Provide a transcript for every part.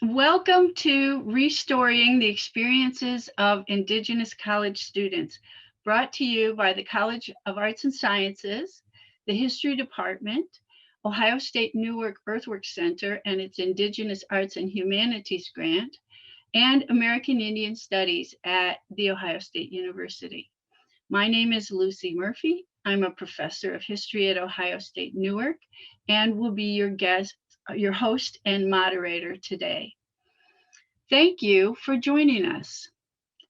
Welcome to Restoring the Experiences of Indigenous College Students, brought to you by the College of Arts and Sciences, the History Department, Ohio State Newark Earthworks Center and its Indigenous Arts and Humanities grant, and American Indian Studies at The Ohio State University. My name is Lucy Murphy. I'm a professor of history at Ohio State Newark and will be your host and moderator today. Thank you for joining us.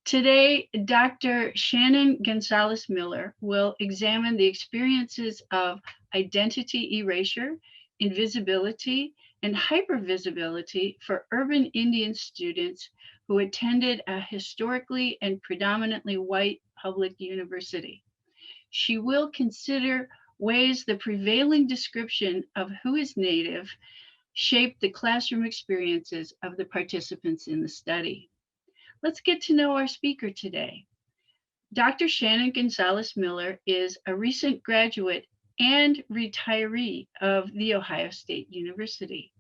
Today, Dr. Shannon Gonzalez Miller will examine the experiences of identity erasure, invisibility, and hypervisibility for urban Indian students who attended a historically and predominantly white public university. She will consider ways the prevailing description of who is Native shaped the classroom experiences of the participants in the study. Let's get to know our speaker today. Dr. Shannon Gonzalez Miller is a recent graduate and retiree of The Ohio State University.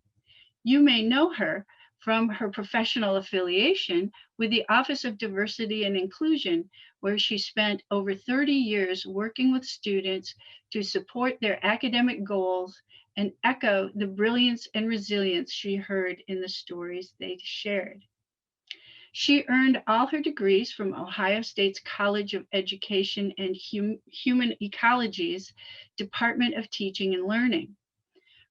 You may know her from her professional affiliation with the Office of Diversity and Inclusion, where she spent over 30 years working with students to support their academic goals and echo the brilliance and resilience she heard in the stories they shared. She earned all her degrees from Ohio State's College of Education and Human Ecology's Department of Teaching and Learning.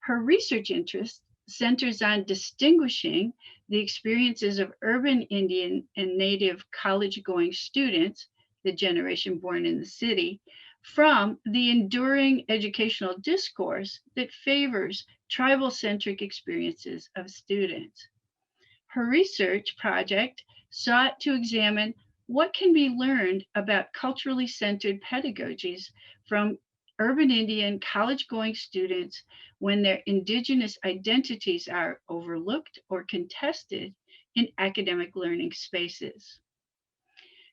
Her research interest centers on distinguishing the experiences of urban Indian and Native college-going students, the generation born in the city, from the enduring educational discourse that favors tribal-centric experiences of students. Her research project sought to examine what can be learned about culturally centered pedagogies from urban Indian college-going students when their Indigenous identities are overlooked or contested in academic learning spaces.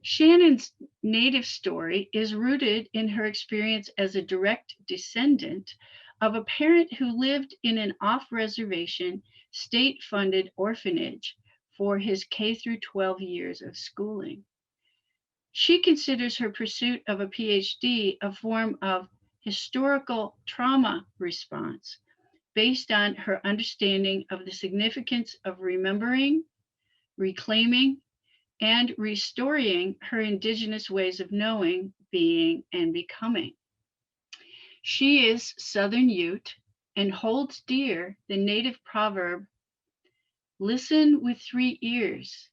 Shannon's Native story is rooted in her experience as a direct descendant of a parent who lived in an off-reservation, state-funded orphanage for his K through 12 years of schooling. She considers her pursuit of a PhD a form of historical trauma response based on her understanding of the significance of remembering, reclaiming, and restoring her Indigenous ways of knowing, being, and becoming. She is Southern Ute and holds dear the Native proverb, listen with 3 ears,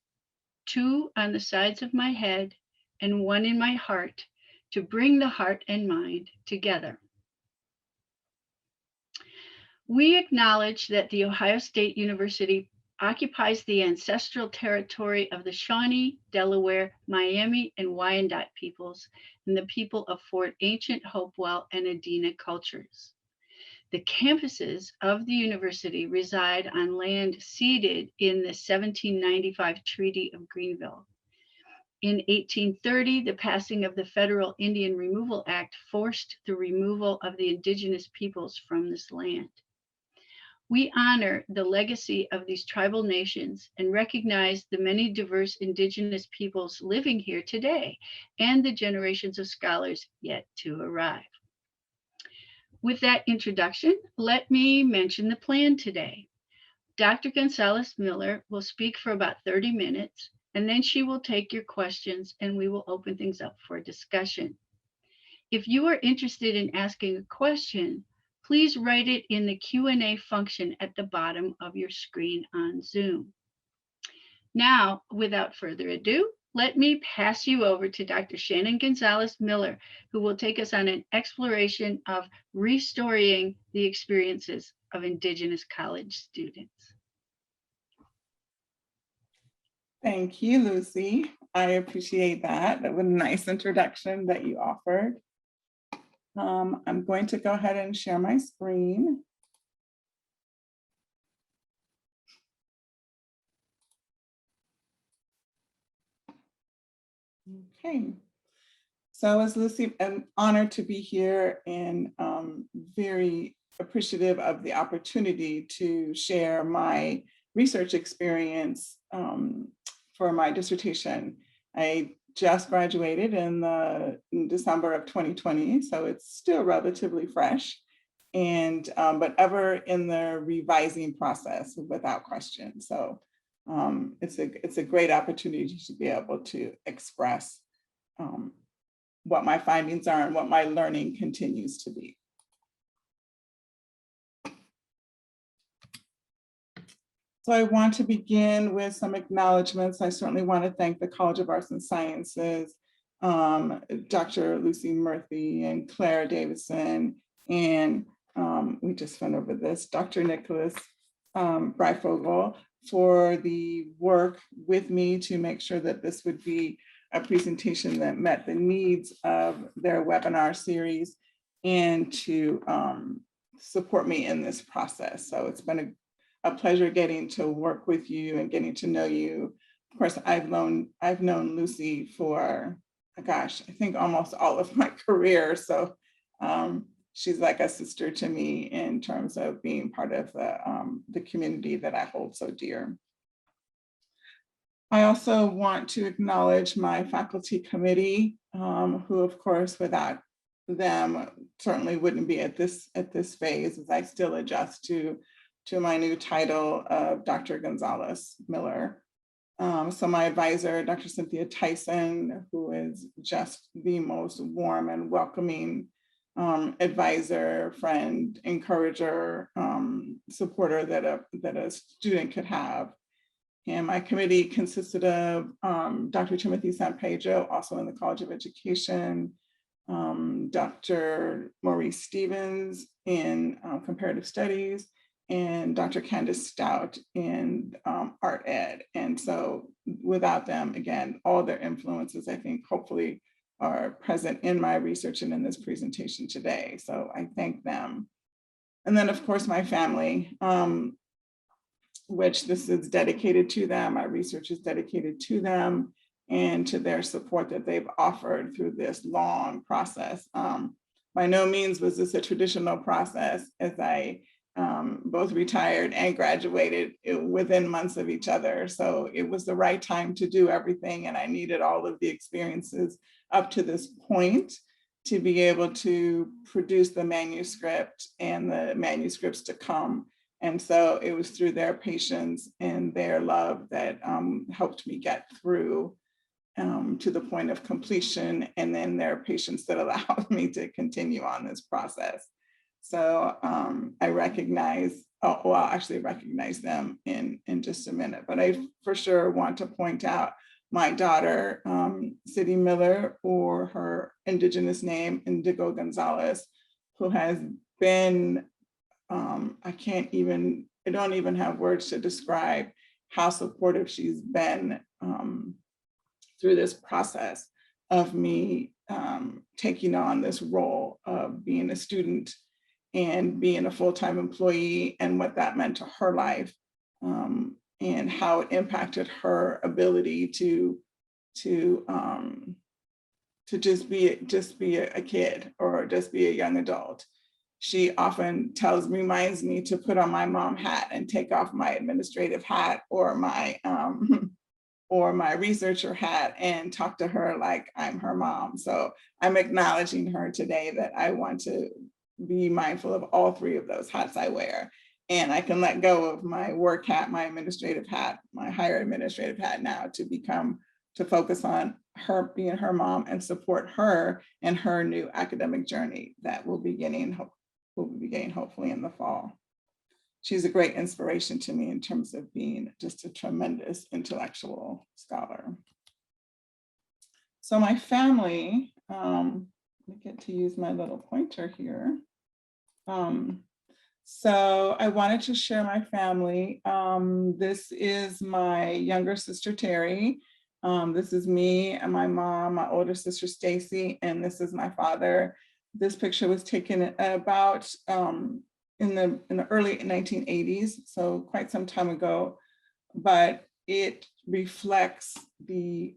2 on the sides of my head and 1 in my heart, to bring the heart and mind together. We acknowledge that The Ohio State University occupies the ancestral territory of the Shawnee, Delaware, Miami, and Wyandot peoples, and the people of Fort Ancient, Hopewell, and Adena cultures. The campuses of the university reside on land ceded in the 1795 Treaty of Greenville. In 1830, the passing of the Federal Indian Removal Act forced the removal of the indigenous peoples from this land. We honor the legacy of these tribal nations and recognize the many diverse indigenous peoples living here today and the generations of scholars yet to arrive. With that introduction, let me mention the plan today. Dr. Gonzalez Miller will speak for about 30 minutes, and then she will take your questions and we will open things up for discussion. If you are interested in asking a question, please write it in the Q&A function at the bottom of your screen on Zoom. Now, without further ado, let me pass you over to Dr. Shannon Gonzalez Miller, who will take us on an exploration of restoring the experiences of Indigenous college students. Thank you, Lucy. I appreciate that. That was a nice introduction that you offered. I'm going to go ahead and share my screen. Okay. So as Lucy, I'm honored to be here and very appreciative of the opportunity to share my research experience for my dissertation. I just graduated in December of 2020, so it's still relatively fresh, and but ever in the revising process without question. So it's a great opportunity to be able to express what my findings are and what my learning continues to be. So I want to begin with some acknowledgements. I certainly want to thank the College of Arts and Sciences, Dr. Lucy Murphy and Claire Davidson, and we just went over this, Dr. Nicholas Breifogel, for the work with me to make sure that this would be a presentation that met the needs of their webinar series and to support me in this process. So it's been a pleasure getting to work with you and getting to know you. Of course, I've known Lucy for, gosh, I think almost all of my career. So she's like a sister to me in terms of being part of the community that I hold so dear. I also want to acknowledge my faculty committee, who of course, without them, certainly wouldn't be at this phase as I still adjust to my new title of Dr. Gonzalez Miller. So my advisor, Dr. Cynthia Tyson, who is just the most warm and welcoming advisor, friend, encourager, supporter that a student could have. And my committee consisted of Dr. Timothy San Pedro, also in the College of Education, Dr. Maurice Stevens in Comparative Studies, and Dr. Candace Stout in Art Ed. And so without them, again, all their influences, I think, hopefully are present in my research and in this presentation today. So I thank them. And then of course, my family, which this is dedicated to them. My research is dedicated to them and to their support that they've offered through this long process. By no means was this a traditional process, as I both retired and graduated within months of each other. So it was the right time to do everything. And I needed all of the experiences up to this point to be able to produce the manuscript and the manuscripts to come. And so it was through their patience and their love that helped me get through to the point of completion, and then their patience that allowed me to continue on this process. So I recognize, well, I'll actually recognize them in just a minute, but I for sure want to point out my daughter, City Miller, or her Indigenous name, Indigo Gonzalez, who has been, I don't even have words to describe how supportive she's been through this process of me taking on this role of being a student and being a full-time employee, and what that meant to her life, and how it impacted her ability to just be a kid or just be a young adult. She often reminds me to put on my mom hat and take off my administrative hat or my researcher hat and talk to her like I'm her mom. So I'm acknowledging her today that I want to be mindful of all three of those hats I wear. And I can let go of my work hat, my administrative hat, my higher administrative hat now to focus on her being her mom and support her in her new academic journey that will be beginning hopefully in the fall. She's a great inspiration to me in terms of being just a tremendous intellectual scholar. So my family, I get to use my little pointer here. So I wanted to share my family. This is my younger sister, Terry. This is me and my mom, my older sister, Stacy, and this is my father. This picture was taken about in the early 1980s, so quite some time ago, but it reflects the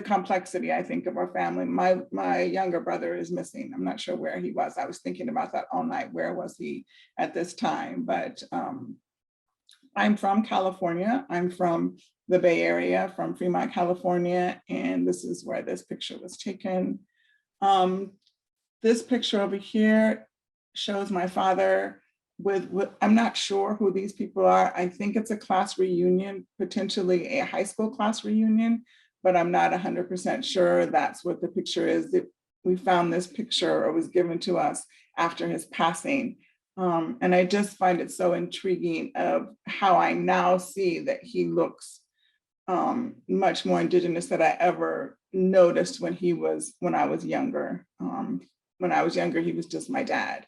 complexity, I think, of our family. My younger brother is missing. I'm not sure where he was. I was thinking about that all night. Where was he at this time? But I'm from California. I'm from the Bay Area, from Fremont, California, and this is where this picture was taken. This picture over here shows my father with, I'm not sure who these people are. I think it's a class reunion, potentially a high school class reunion, but I'm not 100% sure that's what the picture is. We found this picture, or was given to us after his passing. And I just find it so intriguing of how I now see that he looks much more indigenous than I ever noticed when I was younger. When I was younger, he was just my dad.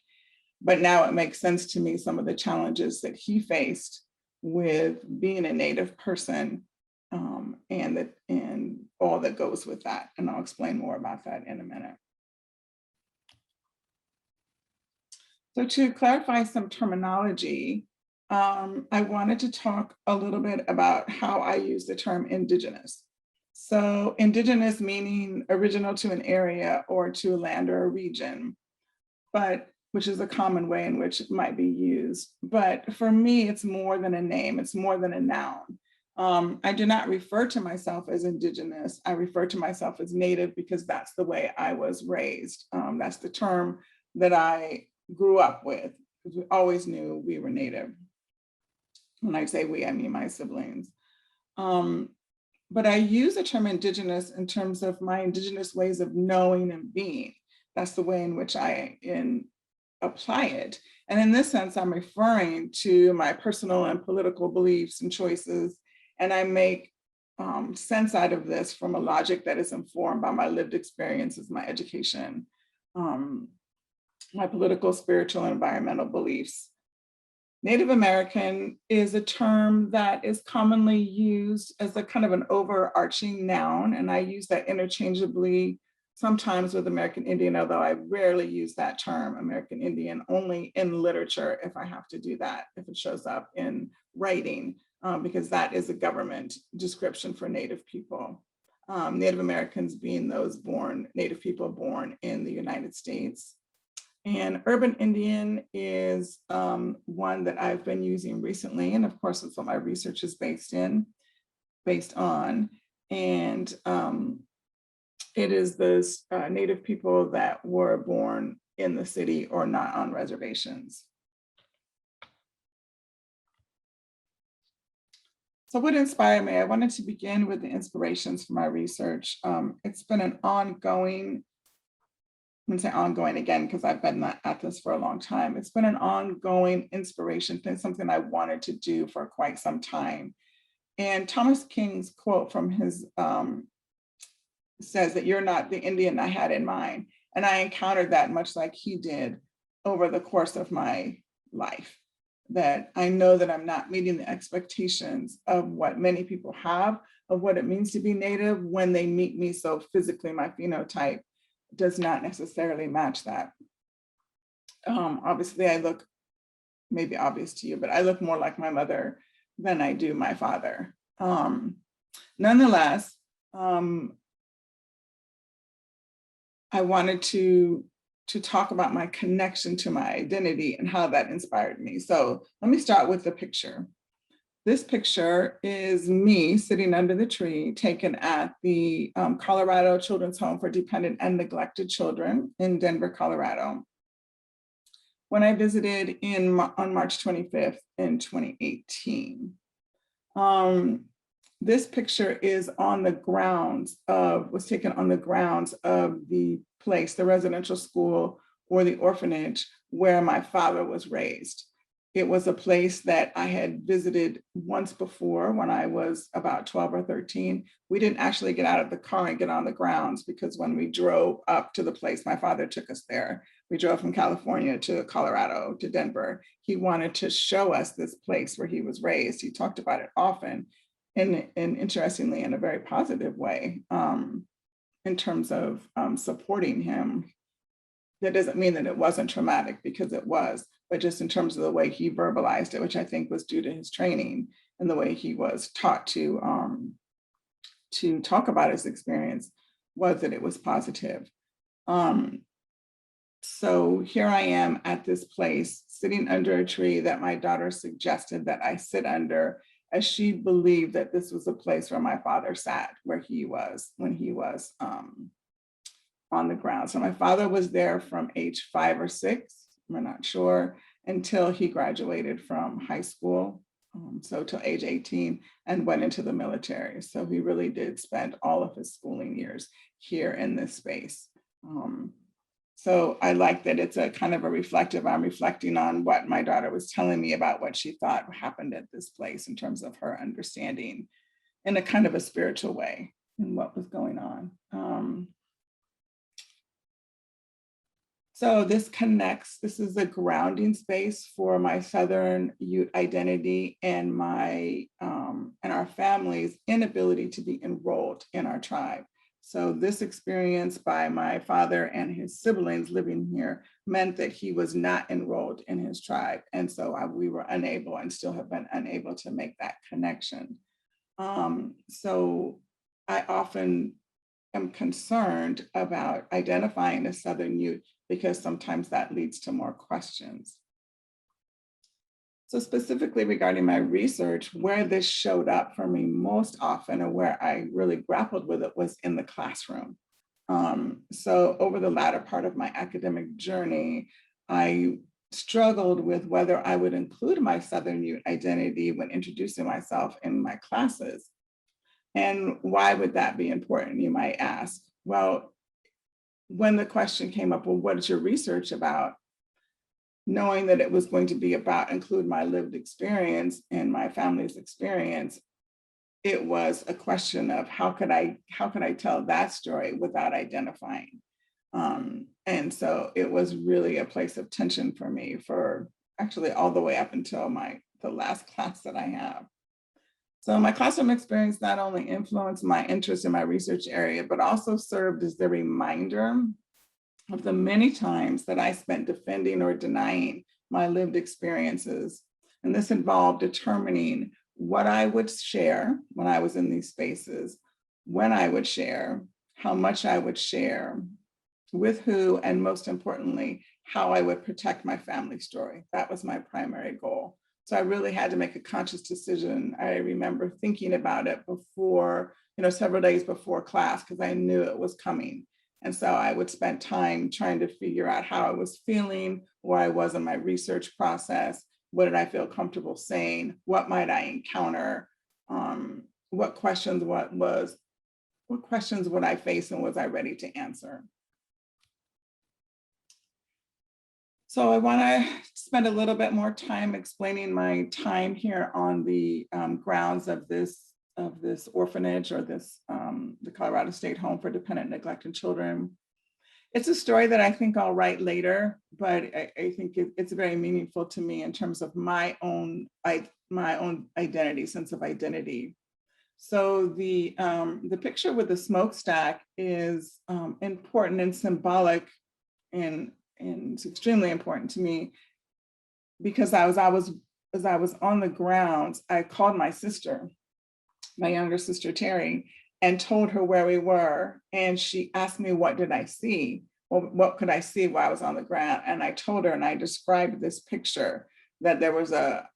But now it makes sense to me, some of the challenges that he faced with being a Native person, and all that goes with that. And I'll explain more about that in a minute. So to clarify some terminology, I wanted to talk a little bit about how I use the term indigenous. So indigenous meaning original to an area or to a land or a region, but which is a common way in which it might be used. But for me, it's more than a name, it's more than a noun. I do not refer to myself as indigenous. I refer to myself as Native because that's the way I was raised. That's the term that I grew up with, because we always knew we were Native. When I say we, I mean my siblings. But I use the term indigenous in terms of my indigenous ways of knowing and being. That's the way in which I apply it. And in this sense, I'm referring to my personal and political beliefs and choices. And I make sense out of this from a logic that is informed by my lived experiences, my education, my political, spiritual, and environmental beliefs. Native American is a term that is commonly used as a kind of an overarching noun, and I use that interchangeably sometimes with American Indian, although I rarely use that term, American Indian, only in literature if I have to do that, if it shows up in writing, because that is a government description for Native people. Native Americans being those Native people born in the United States. And urban Indian is one that I've been using recently. And of course, it's what my research is based on. And it is those Native people that were born in the city or not on reservations. So what inspired me? I wanted to begin with the inspirations for my research. It's been an ongoing, I'm gonna say ongoing again, because I've been at this for a long time. It's been an ongoing inspiration, something I wanted to do for quite some time. And Thomas King's quote from his, says that you're not the Indian I had in mind. And I encountered that much like he did over the course of my life, that I know that I'm not meeting the expectations of what many people have of what it means to be Native when they meet me. So physically, my phenotype does not necessarily match that. Obviously, I look, maybe obvious to you, but I look more like my mother than I do my father. Nonetheless, I wanted to talk about my connection to my identity and how that inspired me. So let me start with the picture. This picture is me sitting under the tree taken at the Colorado Children's Home for Dependent and Neglected Children in Denver, Colorado, when I visited on March 25th in 2018. This picture is on the grounds of, was taken on the grounds of the place, the residential school or the orphanage where my father was raised. It was a place that I had visited once before when I was about 12 or 13. We didn't actually get out of the car and get on the grounds because when we drove up to the place, my father took us there. We drove from California to Colorado, to Denver. He wanted to show us this place where he was raised. He talked about it often. And interestingly, in a very positive way, in terms of supporting him. That doesn't mean that it wasn't traumatic, because it was, but just in terms of the way he verbalized it, which I think was due to his training and the way he was taught to talk about his experience, was that it was positive. So here I am at this place, sitting under a tree that my daughter suggested that I sit under, as she believed that this was a place where my father sat, where he was when he was on the ground. So my father was there from age 5 or 6, we're not sure, until he graduated from high school. So till age 18 and went into the military. So he really did spend all of his schooling years here in this space. So I like that it's a kind of a reflective, I'm reflecting on what my daughter was telling me about what she thought happened at this place in terms of her understanding in a kind of a spiritual way and what was going on. So this connects, this is a grounding space for my Southern Ute identity and my and our family's inability to be enrolled in our tribe. So this experience by my father and his siblings living here meant that he was not enrolled in his tribe. And so we were unable and still have been unable to make that connection. So I often am concerned about identifying a Southern Ute because sometimes that leads to more questions. So specifically regarding my research, where this showed up for me most often, or where I really grappled with it, was in the classroom. So over the latter part of my academic journey, I struggled with whether I would include my Southern Ute identity when introducing myself in my classes. And why would that be important, you might ask? Well, when the question came up, well, what is your research about? Knowing that it was going to be about include my lived experience and my family's experience, it was a question of how could I tell that story without identifying? And so it was really a place of tension for me for actually all the way up until the last class that I have. So my classroom experience not only influenced my interest in my research area, but also served as the reminder of the many times that I spent defending or denying my lived experiences. And this involved determining what I would share when I was in these spaces, when I would share, how much I would share, with who, and most importantly, how I would protect my family story. That was my primary goal. So I really had to make a conscious decision. I remember thinking about it before, several days before class, because I knew it was coming. And so I would spend time trying to figure out how I was feeling, where I was in my research process, what did I feel comfortable saying, what might I encounter, what questions would I face, and was I ready to answer? So I want to spend a little bit more time explaining my time here on the grounds of this orphanage, or this the Colorado State Home for Dependent and Neglected Children. It's a story that I think I'll write later, but I think it's very meaningful to me in terms of my own identity, sense of identity. So the picture with the smokestack is important and symbolic, and it's extremely important to me because as I was on the grounds, I called my sister, my younger sister Terry, and told her where we were. And she asked me, what did I see? Well, what could I see while I was on the ground? And I told her, and I described this picture, that there was the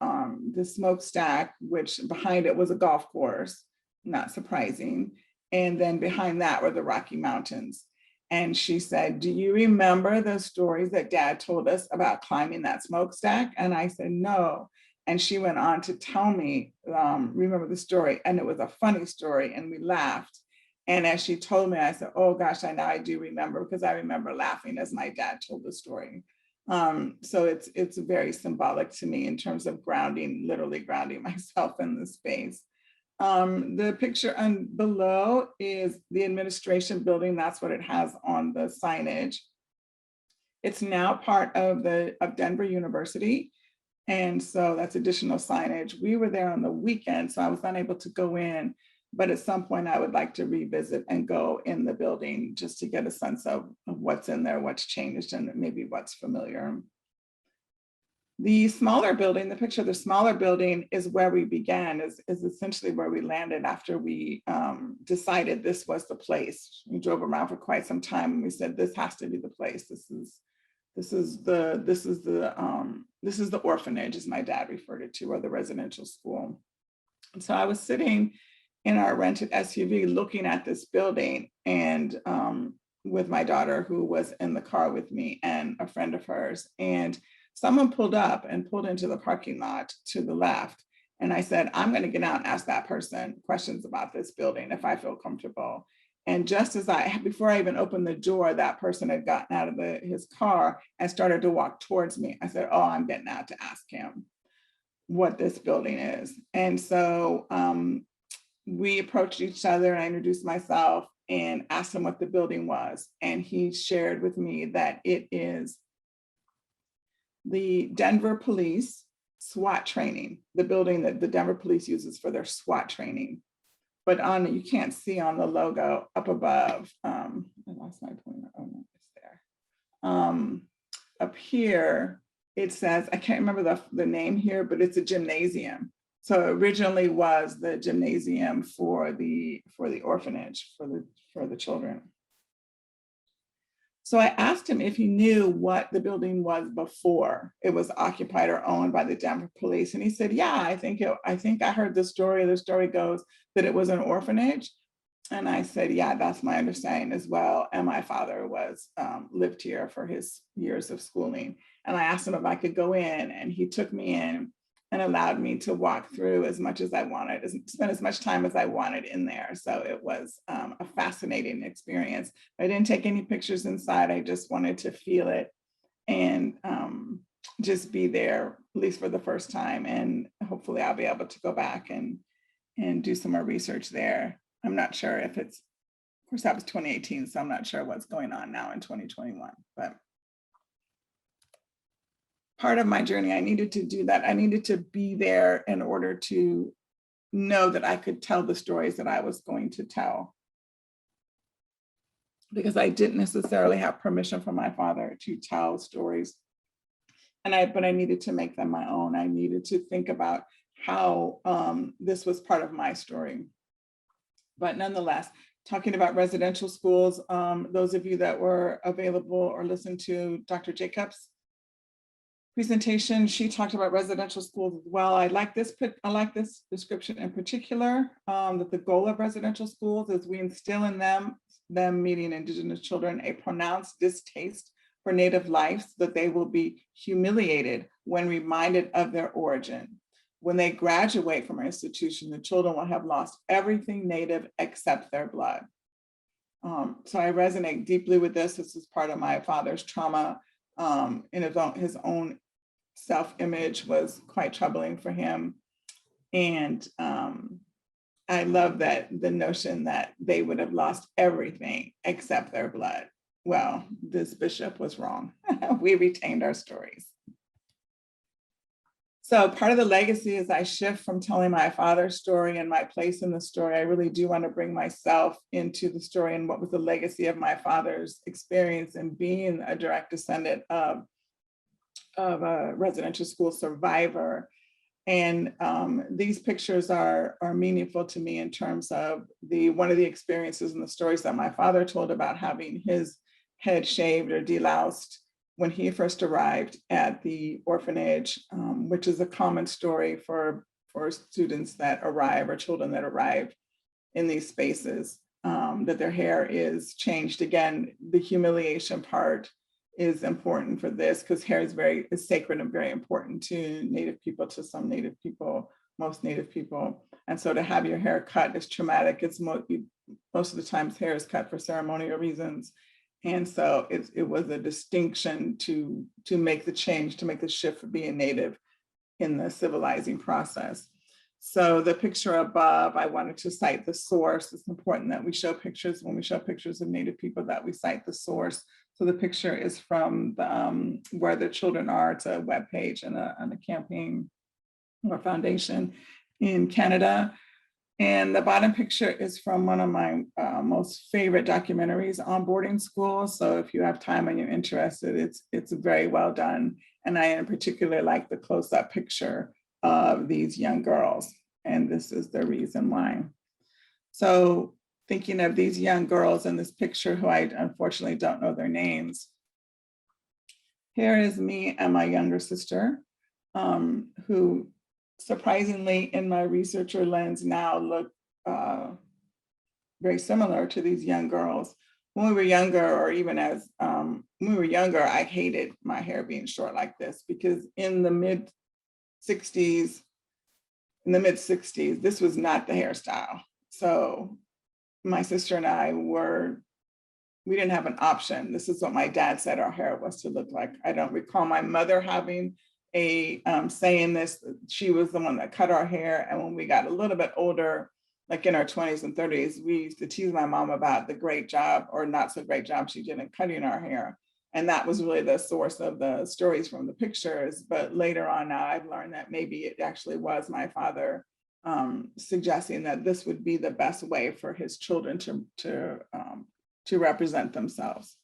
smokestack, which behind it was a golf course, not surprising. And then behind that were the Rocky Mountains. And she said, do you remember the stories that Dad told us about climbing that smokestack? And I said, no. And she went on to tell me, remember the story. And it was a funny story, and we laughed. And as she told me, I said, oh gosh, now I do remember, because I remember laughing as my dad told the story. So it's very symbolic to me in terms of literally grounding myself in the space. The picture below is the administration building. That's what it has on the signage. It's now part of Denver University. And so that's additional signage. We were there on the weekend, so I was unable to go in, but at some point I would like to revisit and go in the building just to get a sense of what's in there, what's changed, and maybe what's familiar. The smaller building, the picture of the smaller building, is where we began, is essentially where we landed after we decided this was the place. We drove around for quite some time and we said, this has to be the place. This is This is the orphanage, as my dad referred it to, or the residential school. And so I was sitting in our rented SUV looking at this building, and with my daughter, who was in the car with me, and a friend of hers. And someone pulled up and pulled into the parking lot to the left. And I said, I'm going to get out and ask that person questions about this building if I feel comfortable. And just as before I even opened the door, that person had gotten out of his car and started to walk towards me. I said, oh, I'm getting out to ask him what this building is. And so we approached each other, and I introduced myself and asked him what the building was. And he shared with me that it is the Denver Police SWAT training, the building that the Denver Police uses for their SWAT training. But you can't see on the logo up above, I lost my pointer, oh no, it's there. Up here, it says, I can't remember the name here, but it's a gymnasium. So it originally was the gymnasium for the orphanage, for the children. So I asked him if he knew what the building was before it was occupied or owned by the Denver Police. And he said, yeah, I think I heard the story. The story goes that it was an orphanage. And I said, yeah, that's my understanding as well. And my father lived here for his years of schooling. And I asked him if I could go in, and he took me in and allowed me to walk through as much as I wanted, spend as much time as I wanted in there. So it was a fascinating experience. I didn't take any pictures inside. I just wanted to feel it and just be there, at least for the first time. And hopefully I'll be able to go back and do some more research there. I'm not sure if it's, of course that was 2018, so I'm not sure what's going on now in 2021, but part of my journey, I needed to do that. I needed to be there in order to know that I could tell the stories that I was going to tell, because I didn't necessarily have permission from my father to tell stories. But I needed to make them my own. I needed to think about how this was part of my story. But nonetheless, talking about residential schools, those of you that were available or listened to Dr. Jacobs' presentation, she talked about residential schools as well. I like this description in particular, that the goal of residential schools is we instill in them meaning Indigenous children, a pronounced distaste for Native life, so that they will be humiliated when reminded of their origin. When they graduate from our institution, the children will have lost everything Native except their blood. So I resonate deeply with this. This is part of my father's trauma. In his own self-image was quite troubling for him. And I love that the notion that they would have lost everything except their blood. Well, this bishop was wrong. We retained our stories. So part of the legacy is I shift from telling my father's story and my place in the story. I really do want to bring myself into the story and what was the legacy of my father's experience in being a direct descendant of a residential school survivor. And these pictures are meaningful to me in terms of one of the experiences and the stories that my father told about having his head shaved or deloused when he first arrived at the orphanage, which is a common story for students that arrive or children that arrive in these spaces, that their hair is changed. Again, the humiliation part is important for this because hair is sacred and very important to Native people, to some Native people, most Native people. And so to have your hair cut is traumatic. It's most of the times hair is cut for ceremonial reasons. And so it was a distinction to make the change, to make the shift for being Native in the civilizing process. So the picture above, I wanted to cite the source. It's important that we show pictures, when we show pictures of Native people, that we cite the source. So the picture is from Where the Children Are. It's a webpage and a campaign or foundation in Canada. And the bottom picture is from one of my most favorite documentaries on boarding schools. So if you have time and you're interested, it's very well done. And I in particular like the close-up picture of these young girls. And this is the reason why. So thinking of these young girls in this picture, who I unfortunately don't know their names, Here is me and my younger sister, who surprisingly in my researcher lens now look very similar to these young girls. When we were younger, or even as when we were younger, I hated my hair being short like this, because in the mid 60s, this was not the hairstyle. So my sister and I we didn't have an option. This is what my dad said our hair was to look like. I don't recall my mother having a saying this. She was the one that cut our hair. And when we got a little bit older, like in our 20s and 30s, we used to tease my mom about the great job or not so great job she did in cutting our hair. And that was really the source of the stories from the pictures. But later on now, I've learned that maybe it actually was my father suggesting that this would be the best way for his children to represent themselves.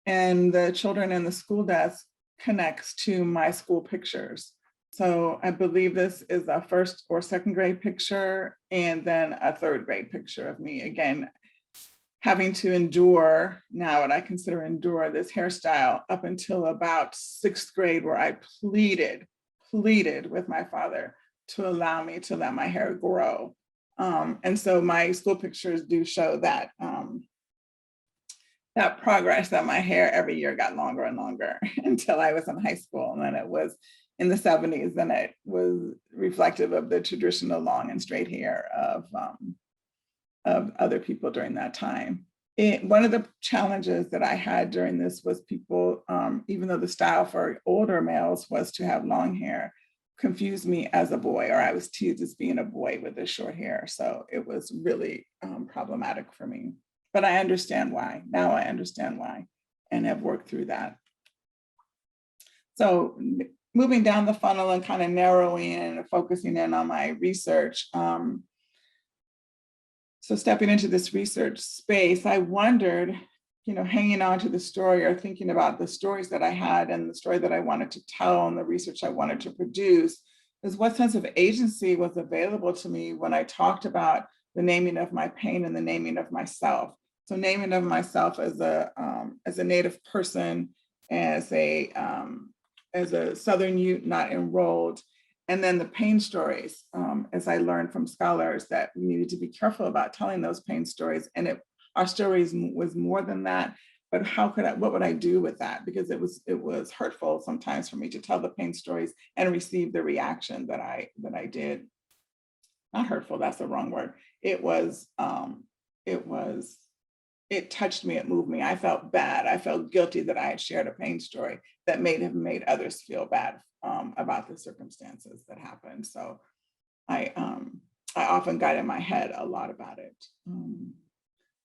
And the children in the school desk connects to my school pictures. So I believe this is a first or second grade picture, and then a third grade picture of me, again, having to endure now what I consider endure this hairstyle up until about sixth grade, where I pleaded with my father to allow me to let my hair grow. And so my school pictures do show that that progress, that my hair every year got longer and longer until I was in high school. And then it was in the 70s, and it was reflective of the traditional long and straight hair of other people during that time. One of the challenges that I had during this was people, even though the style for older males was to have long hair, confused me as a boy, or I was teased as being a boy with the short hair. So it was really problematic for me. But I understand why. Now I understand why, and have worked through that. So moving down the funnel and kind of narrowing and focusing in on my research. So stepping into this research space, I wondered, hanging on to the story or thinking about the stories that I had and the story that I wanted to tell and the research I wanted to produce, is what sense of agency was available to me when I talked about the naming of my pain and the naming of myself. So naming of myself as a Native person, as a Southern Ute not enrolled, and then the pain stories, as I learned from scholars that we needed to be careful about telling those pain stories. And our stories was more than that, but what would I do with that? Because it was hurtful sometimes for me to tell the pain stories and receive the reaction that I did. Not hurtful, that's the wrong word. It touched me, it moved me. I felt bad. I felt guilty that I had shared a pain story that may have made others feel bad about the circumstances that happened. So I often got in my head a lot about it.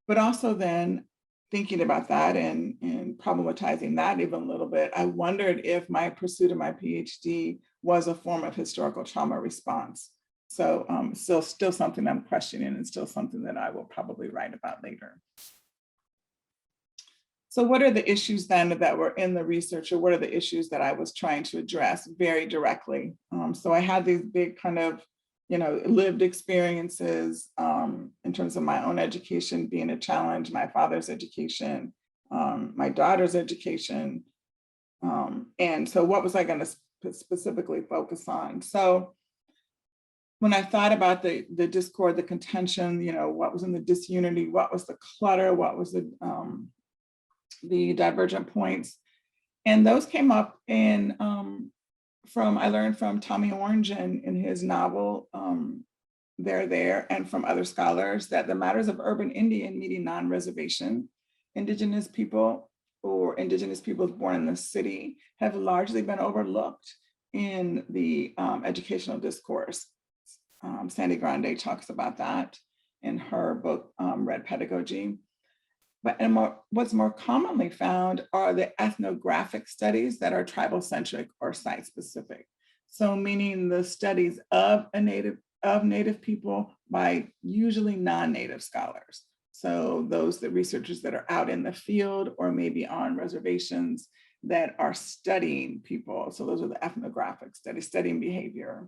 But also then thinking about that and problematizing that even a little bit, I wondered if my pursuit of my PhD was a form of historical trauma response. So still something I'm questioning, and still something that I will probably write about later. So what are the issues then that were in the research, or what are the issues that I was trying to address very directly? So I had these big kind of, lived experiences in terms of my own education being a challenge, my father's education, my daughter's education. And so what was I going to specifically focus on? So when I thought about the discord, the contention, what was in the disunity, what was the clutter, what was the divergent points. And those came up I learned from Tommy Orange in his novel, They're There, and from other scholars, that the matters of urban Indian meeting non-reservation Indigenous people or Indigenous peoples born in the city have largely been overlooked in the educational discourse. Sandy Grande talks about that in her book, Red Pedagogy. What's more commonly found are the ethnographic studies that are tribal-centric or site-specific. So meaning the studies of Native people by usually non-Native scholars. So the researchers that are out in the field or maybe on reservations that are studying people. So those are the ethnographic studies, studying behavior.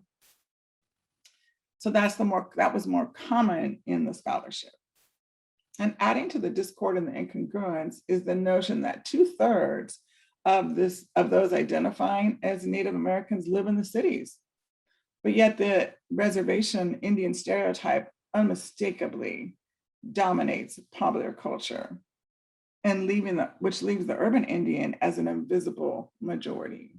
So that was more common in the scholarship. And adding to the discord and the incongruence is the notion that 2/3 of those identifying as Native Americans live in the cities. But yet the reservation Indian stereotype unmistakably dominates popular culture, and which leaves the urban Indian as an invisible majority.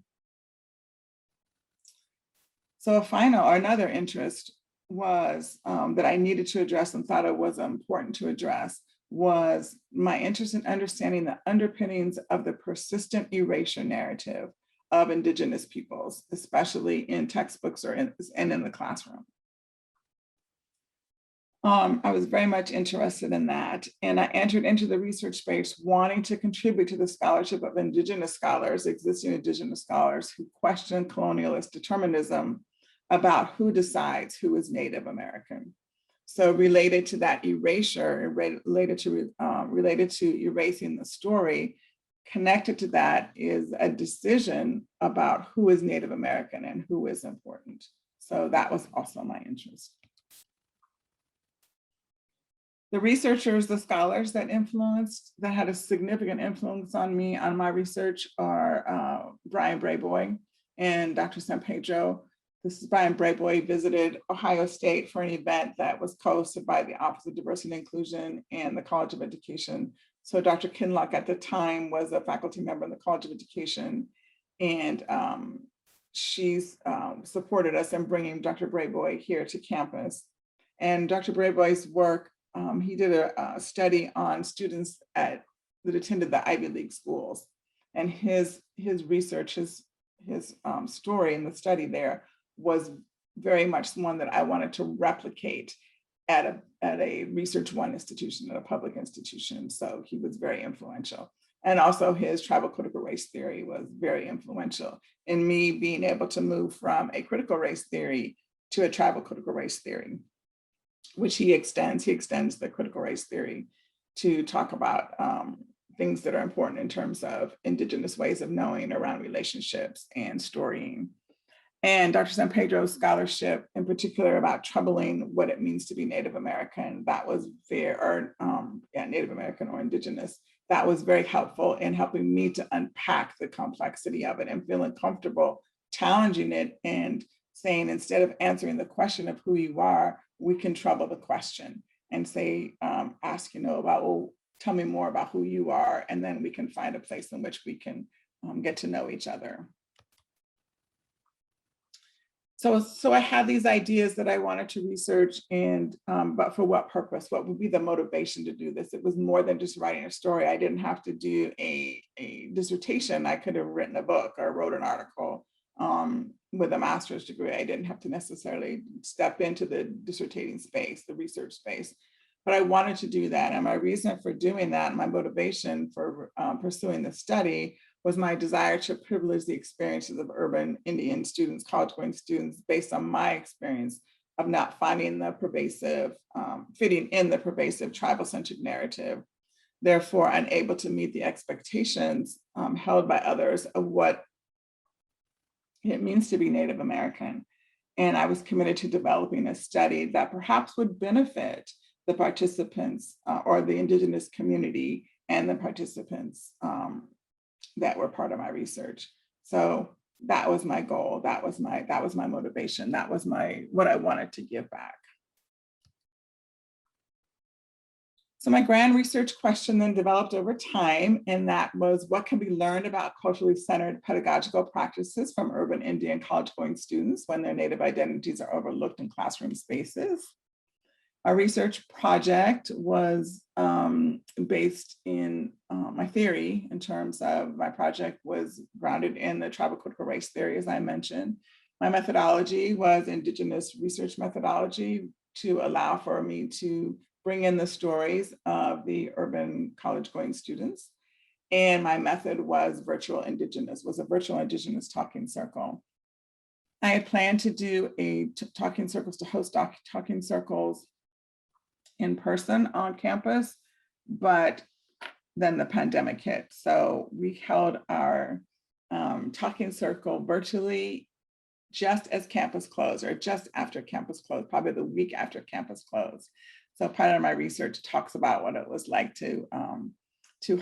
So another interest was that I needed to address and thought it was important to address was my interest in understanding the underpinnings of the persistent erasure narrative of Indigenous peoples, especially in textbooks and in the classroom. I was very much interested in that, and I entered into the research space wanting to contribute to the scholarship of Indigenous scholars, existing Indigenous scholars who question colonialist determinism about who decides who is Native American. So related to that erasure, related to erasing the story, connected to that is a decision about who is Native American and who is important. So that was also my interest. The researchers, the scholars that had a significant influence on me on my research are Brian Brayboy and Dr. San Pedro. This is Brian Brayboy visited Ohio State for an event that was hosted by the Office of Diversity and Inclusion and the College of Education. So Dr. Kinlock at the time was a faculty member in the College of Education, and she's supported us in bringing Dr. Brayboy here to campus. And Dr. Brayboy's work, he did a study on students that attended the Ivy League schools, and his research, his story in the study there was very much one that I wanted to replicate at a Research One institution, at a public institution. So he was very influential. And also his tribal critical race theory was very influential in me being able to move from a critical race theory to a tribal critical race theory, which he extends. He extends the critical race theory to talk about things that are important in terms of Indigenous ways of knowing around relationships and storying. And Dr. San Pedro's scholarship, in particular about troubling what it means to be Native American, that was Native American or Indigenous, that was very helpful in helping me to unpack the complexity of it and feeling comfortable challenging it and saying, instead of answering the question of who you are, we can trouble the question and say, ask, about, well, tell me more about who you are, and then we can find a place in which we can get to know each other. So I had these ideas that I wanted to research, and but for what purpose? What would be the motivation to do this? It was more than just writing a story. I didn't have to do a dissertation. I could have written a book or wrote an article with a master's degree. I didn't have to necessarily step into the dissertating space, the research space, but I wanted to do that. And my reason for doing that, my motivation for pursuing the study, was my desire to privilege the experiences of urban Indian students, college-going students, based on my experience of not finding the pervasive, fitting in the pervasive tribal-centric narrative, therefore unable to meet the expectations held by others of what it means to be Native American. And I was committed to developing a study that perhaps would benefit the participants or the Indigenous community and the participants that were part of my research. So that was my goal. That was my motivation. That was what I wanted to give back. So my grand research question then developed over time, and that was, what can be learned about culturally centered pedagogical practices from urban Indian college-going students when their Native identities are overlooked in classroom spaces? Our research project was based in my theory, in terms of my project was grounded in the tribal critical race theory, as I mentioned. My methodology was Indigenous research methodology to allow for me to bring in the stories of the urban college-going students. And my method was a virtual Indigenous talking circle. I had planned to do to host talking circles in person on campus, but then the pandemic hit. So we held our talking circle virtually just as campus closed, or just after campus closed, probably the week after campus closed. So part of my research talks about what it was like to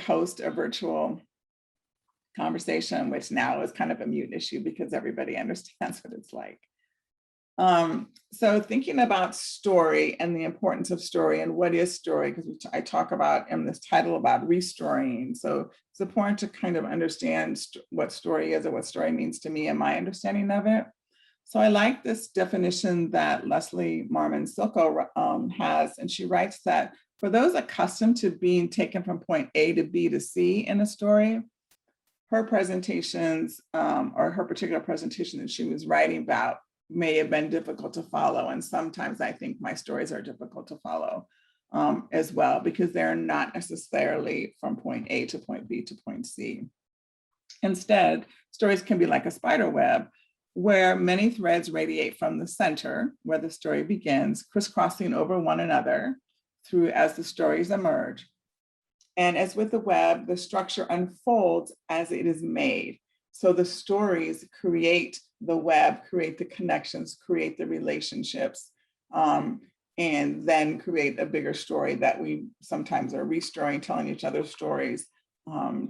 host a virtual conversation, which now is kind of a mute issue because everybody understands what it's like. So thinking about story and the importance of story and what is story, because I talk about in this title about restoring. So it's important to kind of understand what story is or what story means to me and my understanding of it. So I like this definition that Leslie Marmon Silko has, and she writes that for those accustomed to being taken from point A to B to C in a story, her presentations or her particular presentation that she was writing about may have been difficult to follow. And sometimes I think my stories are difficult to follow as well, because they're not necessarily from point A to point B to point C. Instead, stories can be like a spider web where many threads radiate from the center where the story begins, crisscrossing over one another through as the stories emerge. And as with the web, the structure unfolds as it is made. So the stories create the web, create the connections, create the relationships, and then create a bigger story that we sometimes are restoring, telling each other stories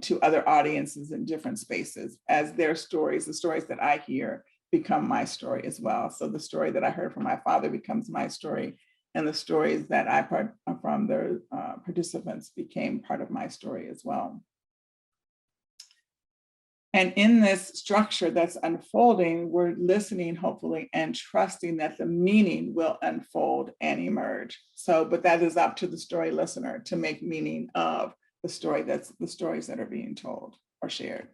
to other audiences in different spaces as their stories, the stories that I hear become my story as well. So the story that I heard from my father becomes my story, and the stories that I heard from the participants became part of my story as well. And in this structure that's unfolding, we're listening, hopefully, and trusting that the meaning will unfold and emerge. So, but that is up to the story listener to make meaning of the story, that's the stories that are being told or shared.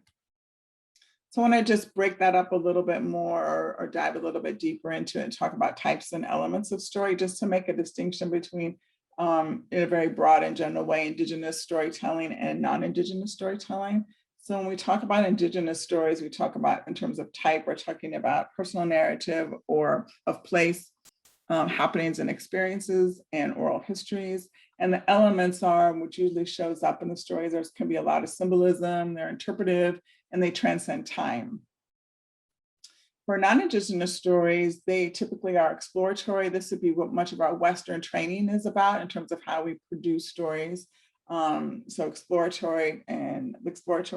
So I want to just break that up a little bit more or dive a little bit deeper into it and talk about types and elements of story, just to make a distinction between, in a very broad and general way, Indigenous storytelling and non-Indigenous storytelling. So when we talk about Indigenous stories, we talk about in terms of type, we're talking about personal narrative or of place, happenings and experiences and oral histories. And the elements are, which usually shows up in the stories, there can be a lot of symbolism, they're interpretive, and they transcend time. For non-Indigenous stories, they typically are exploratory. This would be what much of our Western training is about in terms of how we produce stories. So exploratory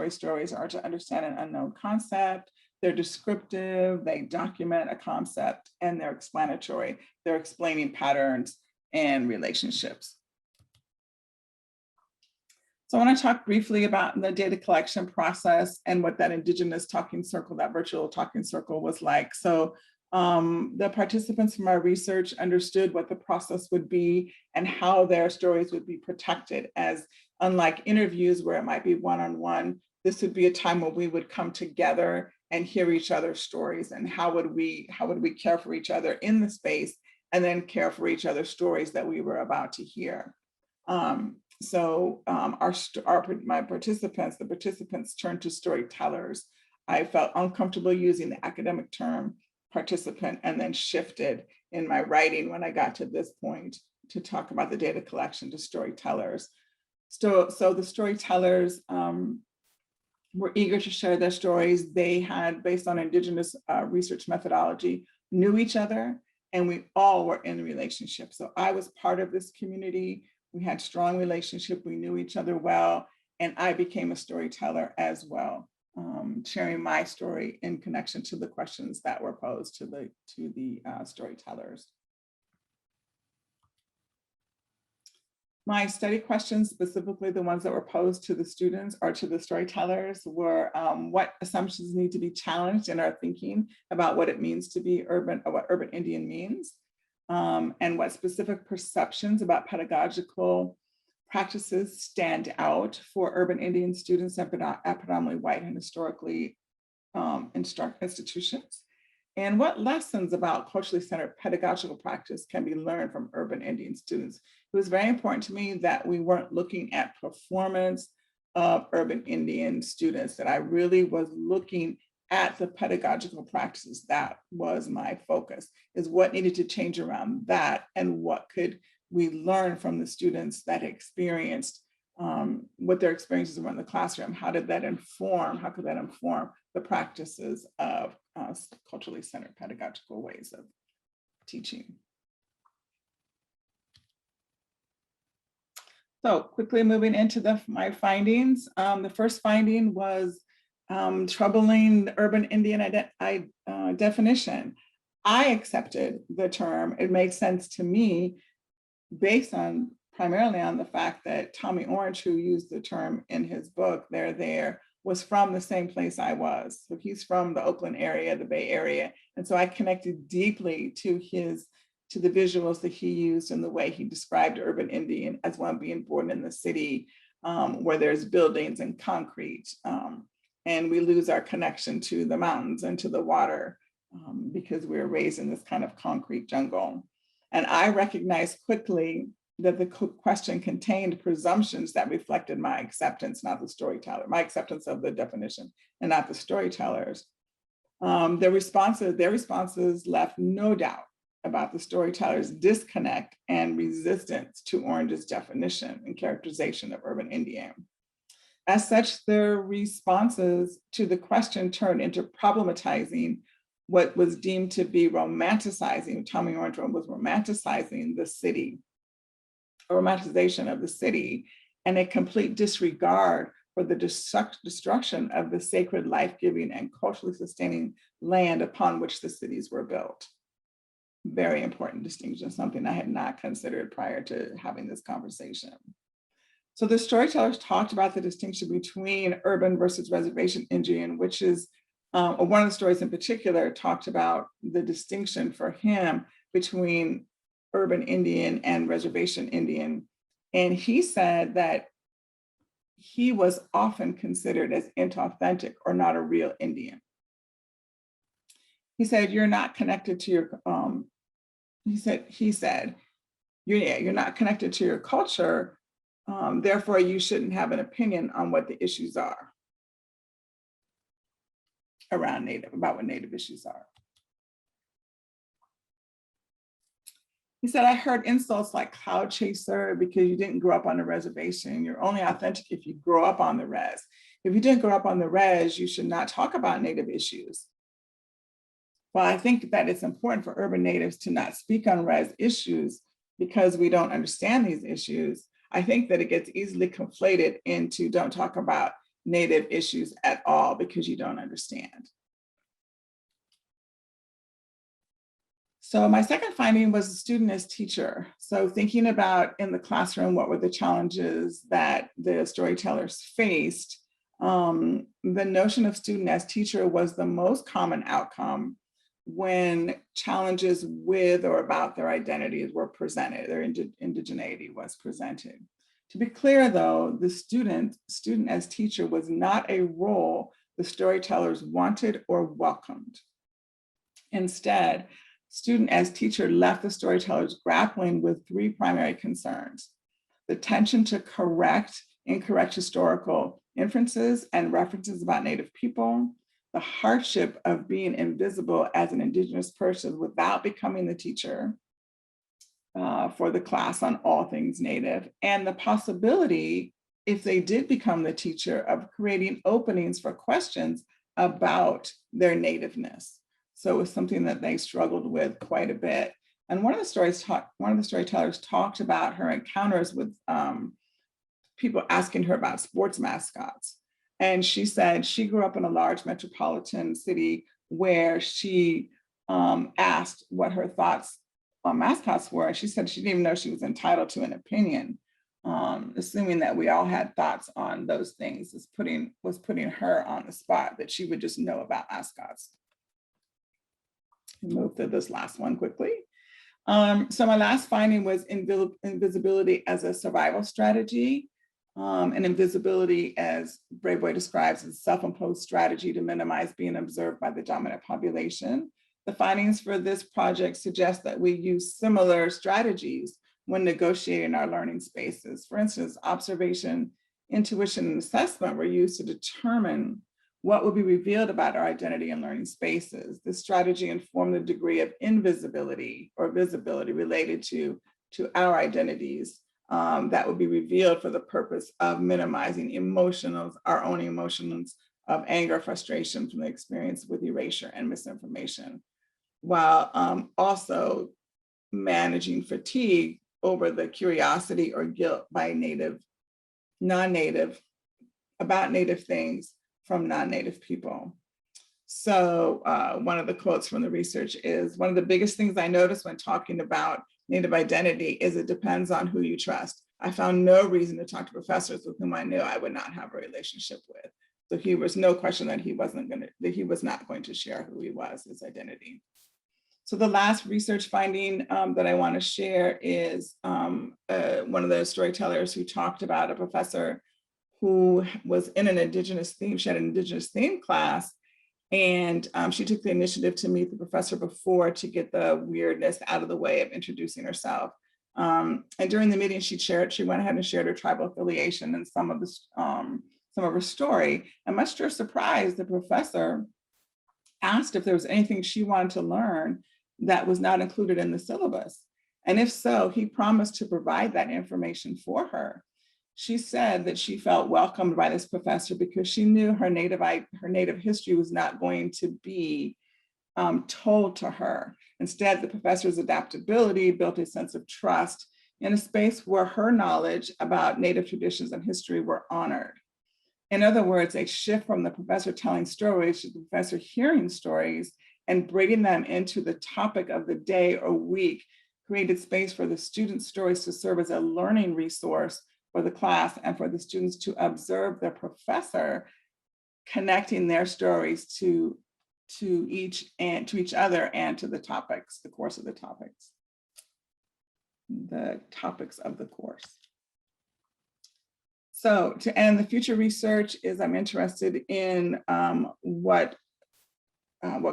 stories are to understand an unknown concept. They're descriptive, they document a concept, and they're explanatory. They're explaining patterns and relationships. So I want to talk briefly about the data collection process and what that Indigenous talking circle, that virtual talking circle was like. So the participants from our research understood what the process would be and how their stories would be protected, as unlike interviews where it might be one-on-one, this would be a time where we would come together and hear each other's stories, and how would we care for each other in the space and then care for each other's stories that we were about to hear. My participants, the participants turned to storytellers. I felt uncomfortable using the academic term participant, and then shifted in my writing when I got to this point to talk about the data collection to storytellers. So the storytellers were eager to share their stories. They had, based on Indigenous research methodology, knew each other, and we all were in a relationship. So I was part of this community. We had strong relationship. We knew each other well, and I became a storyteller as well, sharing my story in connection to the questions that were posed to the storytellers. My study questions, specifically the ones that were posed to the students or to the storytellers, were what assumptions need to be challenged in our thinking about what it means to be urban, or what urban Indian means, and what specific perceptions about pedagogical practices stand out for urban Indian students at predominantly white and historically institutions, and what lessons about culturally centered pedagogical practice can be learned from urban Indian students. It was very important to me that we weren't looking at performance of urban Indian students, that I really was looking at the pedagogical practices. That was my focus, is what needed to change around that, and what could we learn from the students that experienced what their experiences were in the classroom. How could that inform the practices of culturally centered pedagogical ways of teaching? So quickly moving into my findings. The first finding was troubling the urban Indian definition. I accepted the term. It made sense to me based on primarily on the fact that Tommy Orange, who used the term in his book, There, was from the same place I was. So he's from the Oakland area, the Bay Area. And so I connected deeply to the visuals that he used and the way he described urban Indian as one being born in the city where there's buildings and concrete. And we lose our connection to the mountains and to the water because we were raised in this kind of concrete jungle. And I recognized quickly that the question contained presumptions that reflected my acceptance, not the storyteller, my acceptance of the definition and not the storytellers. Their responses left no doubt about the storyteller's disconnect and resistance to Orange's definition and characterization of urban Indian. As such, their responses to the question turned into problematizing what was deemed to be romanticizing. Tommy Orange was romanticizing the city, a romanticization of the city, and a complete disregard for the destruction of the sacred, life-giving, and culturally sustaining land upon which the cities were built. Very important distinction, something I had not considered prior to having this conversation. So the storytellers talked about the distinction between urban versus reservation Indian, which is one of the stories in particular talked about the distinction for him between urban Indian and reservation Indian. And he said that he was often considered as inauthentic or not a real Indian. He said, you're not connected to your, he said, you're not connected to your culture, therefore you shouldn't have an opinion on what the issues are around Native, about what Native issues are. He said, I heard insults like cloud chaser because you didn't grow up on the reservation. You're only authentic if you grow up on the res. If you didn't grow up on the res, you should not talk about Native issues. Well, I think that it's important for urban Natives to not speak on res issues because we don't understand these issues. I think that it gets easily conflated into don't talk about Native issues at all because you don't understand. So my second finding was student as teacher. So thinking about in the classroom, what were the challenges that the storytellers faced? The notion of student as teacher was the most common outcome when challenges with or about their identities were presented, their indigeneity was presented. To be clear though, the student as teacher was not a role the storytellers wanted or welcomed. Instead, student as teacher left the storytellers grappling with three primary concerns: the tension to correct incorrect historical inferences and references about Native people, the hardship of being invisible as an Indigenous person without becoming the teacher for the class on all things Native, and the possibility, if they did become the teacher, of creating openings for questions about their Nativeness. So it was something that they struggled with quite a bit. And one of the storytellers talked about her encounters with people asking her about sports mascots. And she said she grew up in a large metropolitan city where she asked what her thoughts on mascots were. She said she didn't even know she was entitled to an opinion, assuming that we all had thoughts on those things was putting her on the spot, that she would just know about mascots. Move to this last one quickly. So my last finding was invisibility as a survival strategy. And invisibility, as Brayboy describes, as a self-imposed strategy to minimize being observed by the dominant population. The findings for this project suggest that we use similar strategies when negotiating our learning spaces. For instance, observation, intuition, and assessment were used to determine what will be revealed about our identity and learning spaces. This strategy informed the degree of invisibility or visibility related to our identities that would be revealed for the purpose of minimizing emotions, our own emotions of anger, frustration from the experience with erasure and misinformation, while also managing fatigue over the curiosity or guilt by non-Native, about Native things from non-Native people. So one of the quotes from the research is, one of the biggest things I noticed when talking about Native identity is it depends on who you trust. I found no reason to talk to professors with whom I knew I would not have a relationship with. So he was no question that he was not going to share who he was, his identity. So the last research finding that I want to share is one of the storytellers who talked about a professor who was in an Indigenous theme. She had an Indigenous theme class, and she took the initiative to meet the professor before to get the weirdness out of the way of introducing herself. And during the meeting, she went ahead and shared her tribal affiliation and some of her story. And much to her surprise, the professor asked if there was anything she wanted to learn that was not included in the syllabus. And if so, he promised to provide that information for her. She said that she felt welcomed by this professor because she knew her native history was not going to be told to her. Instead, the professor's adaptability built a sense of trust in a space where her knowledge about Native traditions and history were honored. In other words, a shift from the professor telling stories to the professor hearing stories and bringing them into the topic of the day or week created space for the students' stories to serve as a learning resource for the class and for the students to observe their professor connecting their stories to each other and to the topics, the course of the topics of the course. So to end, the future research is I'm interested in what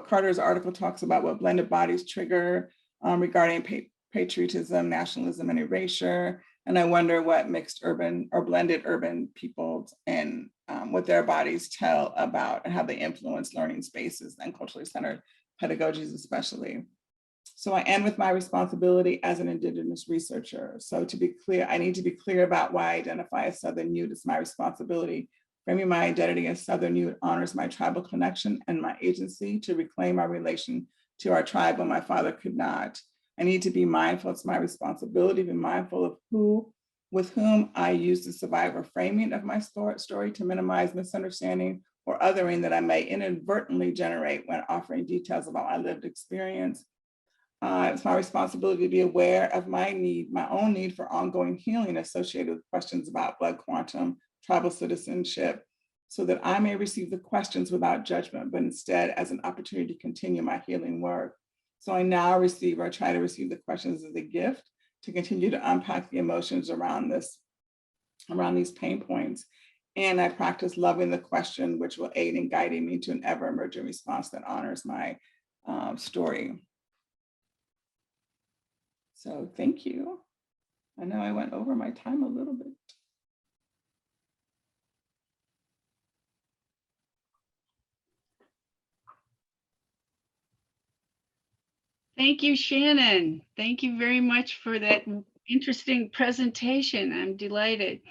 Carter's article talks about, what blended bodies trigger regarding patriotism, nationalism, and erasure. And I wonder what mixed urban or blended urban peoples and what their bodies tell about and how they influence learning spaces and culturally centered pedagogies especially. So I end with my responsibility as an Indigenous researcher. So to be clear, I need to be clear about why I identify as Southern Ute. It's my responsibility. Framing my identity as Southern Ute honors my tribal connection and my agency to reclaim our relation to our tribe when my father could not. I need to be mindful, it's my responsibility to be mindful of with whom I use the survivor framing of my story to minimize misunderstanding or othering that I may inadvertently generate when offering details about my lived experience. It's my responsibility to be aware of my own need for ongoing healing associated with questions about blood quantum, tribal citizenship, so that I may receive the questions without judgment, but instead as an opportunity to continue my healing work. So I now try to receive the questions as a gift to continue to unpack the emotions around these pain points. And I practice loving the question, which will aid in guiding me to an ever-emerging response that honors my story. So thank you. I know I went over my time a little bit. Thank you, Shannon. Thank you very much for that interesting presentation. I'm delighted.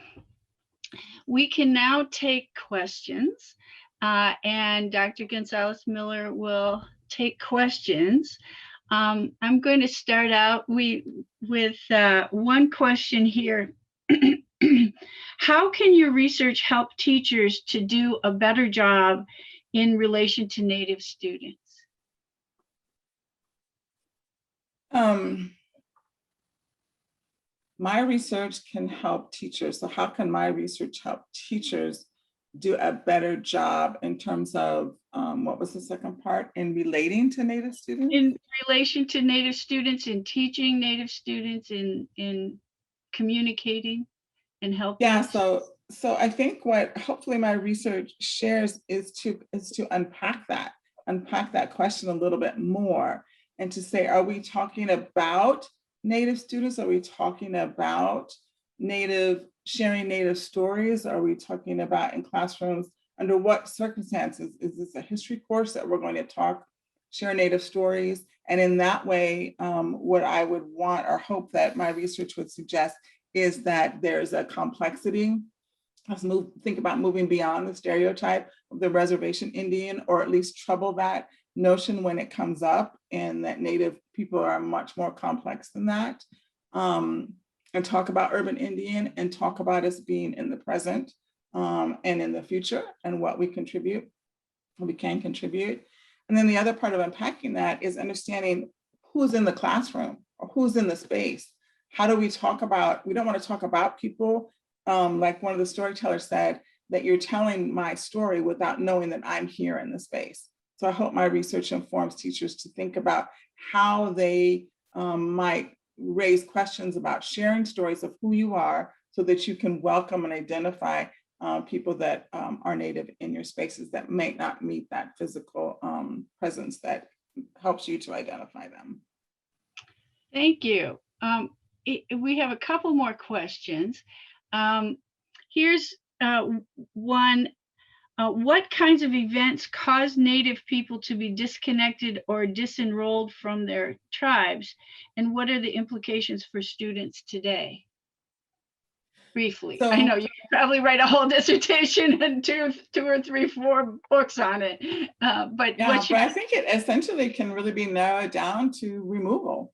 We can now take questions, and Dr. Gonzalez-Miller will take questions. I'm going to start out with one question here. How can your research help teachers to do a better job in relation to Native students? My research can help teachers. So how can my research help teachers do a better job in terms of, what was the second part, in relating to Native students? In relation to Native students, in teaching Native students, in communicating and helping? Yeah, so I think what hopefully my research shares is to unpack that question a little bit more and to say, are we talking about Native students? Are we talking about sharing Native stories? Are we talking about in classrooms, under what circumstances? Is this a history course that we're going to share Native stories? And in that way, what I would want or hope that my research would suggest is that there's a complexity. Let's think about moving beyond the stereotype of the reservation Indian, or at least trouble that notion when it comes up, and that Native people are much more complex than that. and talk about urban Indian and talk about us being in the present and in the future and what we contribute, what we can contribute. And then the other part of unpacking that is understanding who's in the classroom or who's in the space. How do we talk about, we don't want to talk about people, like one of the storytellers said, that you're telling my story without knowing that I'm here in the space. So I hope my research informs teachers to think about how they might raise questions about sharing stories of who you are so that you can welcome and identify people that are native in your spaces that may not meet that physical presence that helps you to identify them. Thank you. We have a couple more questions. Here's one. What kinds of events cause Native people to be disconnected or disenrolled from their tribes? And what are the implications for students today? Briefly, So, I know you could probably write a whole dissertation and two or three, 4 books on it. But yeah, but I think it essentially can really be narrowed down to removal.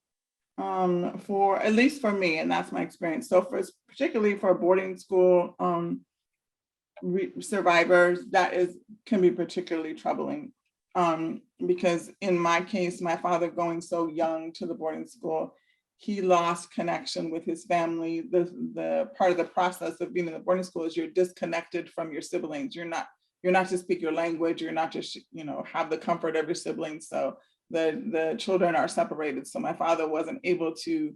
For at least for me, and that's my experience. So particularly for boarding school survivors, that can be particularly troubling because in my case, my father going so young to the boarding school, he lost connection with his family. The part of the process of being in the boarding school is you're disconnected from your siblings. You're not to speak your language. You're not just have the comfort of your siblings. So the children are separated. So my father wasn't able to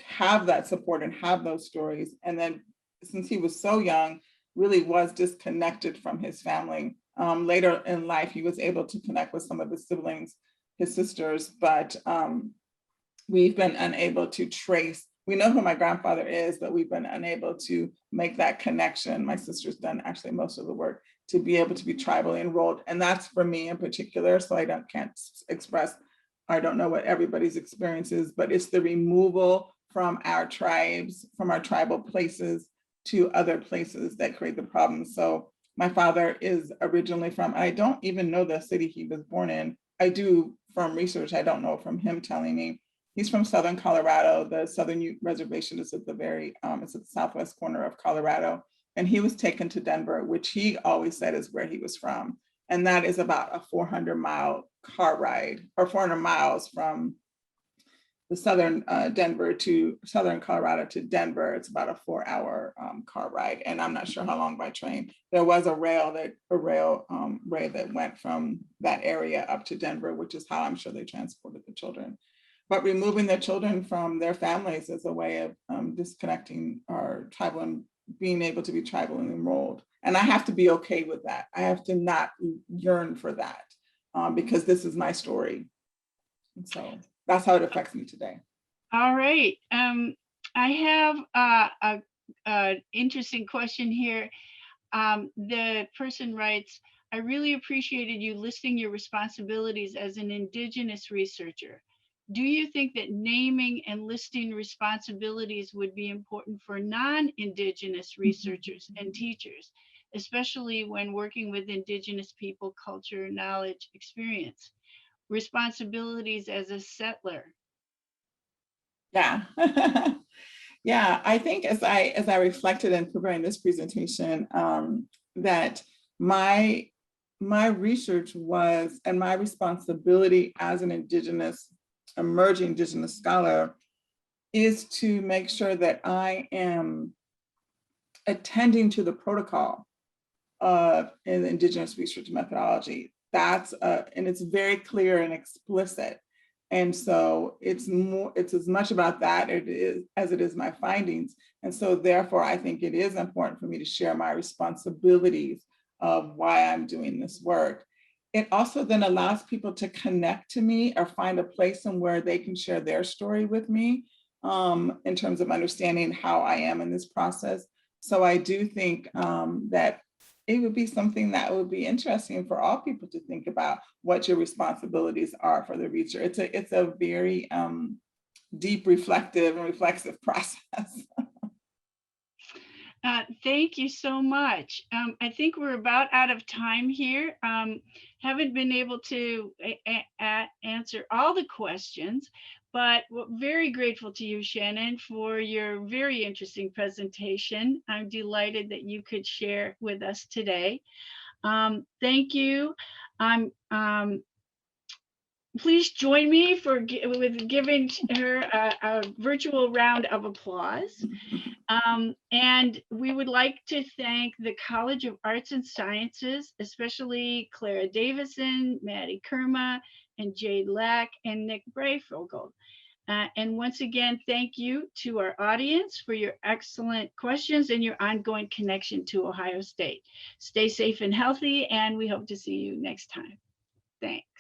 have that support and have those stories. And then since he was so young, really was disconnected from his family. Later in life, he was able to connect with some of his siblings, his sisters, but we've been unable to trace. We know who my grandfather is, but we've been unable to make that connection. My sister's done actually most of the work to be able to be tribally enrolled. And that's for me in particular, so I can't express, I don't know what everybody's experience is, but it's the removal from our tribes, from our tribal places to other places that create the problem. So my father is originally from, I don't even know the city he was born in. I do from research, I don't know from him telling me. He's from Southern Colorado. The Southern Ute Reservation is at the very, it's at the southwest corner of Colorado. And he was taken to Denver, which he always said is where he was from. And that is about a 400-mile car ride, or 400 miles from the southern southern Colorado to Denver. It's about a 4-hour car ride. And I'm not sure how long by train. There was a rail that went from that area up to Denver, which is how I'm sure they transported the children. But removing their children from their families is a way of disconnecting our tribal and being able to be tribally enrolled. And I have to be okay with that. I have to not yearn for that because this is my story. And so that's how it affects me today. All right. I have an interesting question here. The person writes, I really appreciated you listing your responsibilities as an Indigenous researcher. Do you think that naming and listing responsibilities would be important for non-Indigenous researchers and teachers, especially when working with Indigenous people, culture, knowledge, experience? Responsibilities as a settler. Yeah. Yeah, I think as I reflected in preparing this presentation, that my research was, and my responsibility as an emerging Indigenous scholar is to make sure that I am attending to the protocol of in Indigenous research methodology. That's and it's very clear and explicit. And so it's as much about that as it is my findings. And so therefore, I think it is important for me to share my responsibilities of why I'm doing this work. It also then allows people to connect to me or find a place in where they can share their story with me in terms of understanding how I am in this process. So I do think that it would be something that would be interesting for all people to think about what your responsibilities are for the research. It's a very deep, reflective and reflexive process. Thank you so much. I think we're about out of time here. Haven't been able to answer all the questions, but very grateful to you, Shannon, for your very interesting presentation. I'm delighted that you could share with us today. Thank you. I'm please join me with giving her a virtual round of applause. And we would like to thank the College of Arts and Sciences, especially Clara Davison, Maddie Kerma, and Jade Lack, and Nick Brayfogle. And once again, thank you to our audience for your excellent questions and your ongoing connection to Ohio State. Stay safe and healthy, and we hope to see you next time. Thanks.